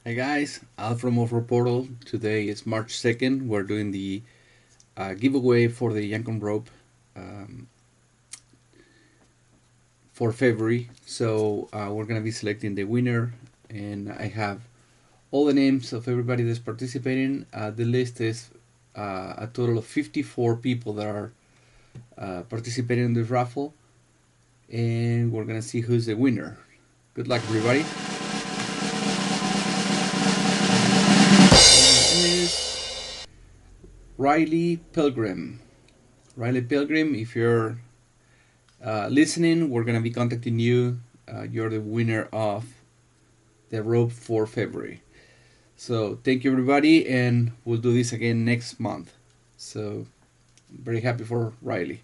Hey guys, Al from Offroad Portal. Today is March 2nd. We're doing the giveaway for the Yankum rope um, for February. So we're gonna be selecting the winner, and I have all the names of everybody that's participating. The list is a total of 54 people that are participating in this raffle, and we're gonna see who's the winner. Good luck, everybody. Is Riley Pilgrim. Riley Pilgrim, if you're listening, we're going to be contacting you. You're the winner of the rope for February. So thank you, everybody, and we'll do this again next month. So very happy for Riley.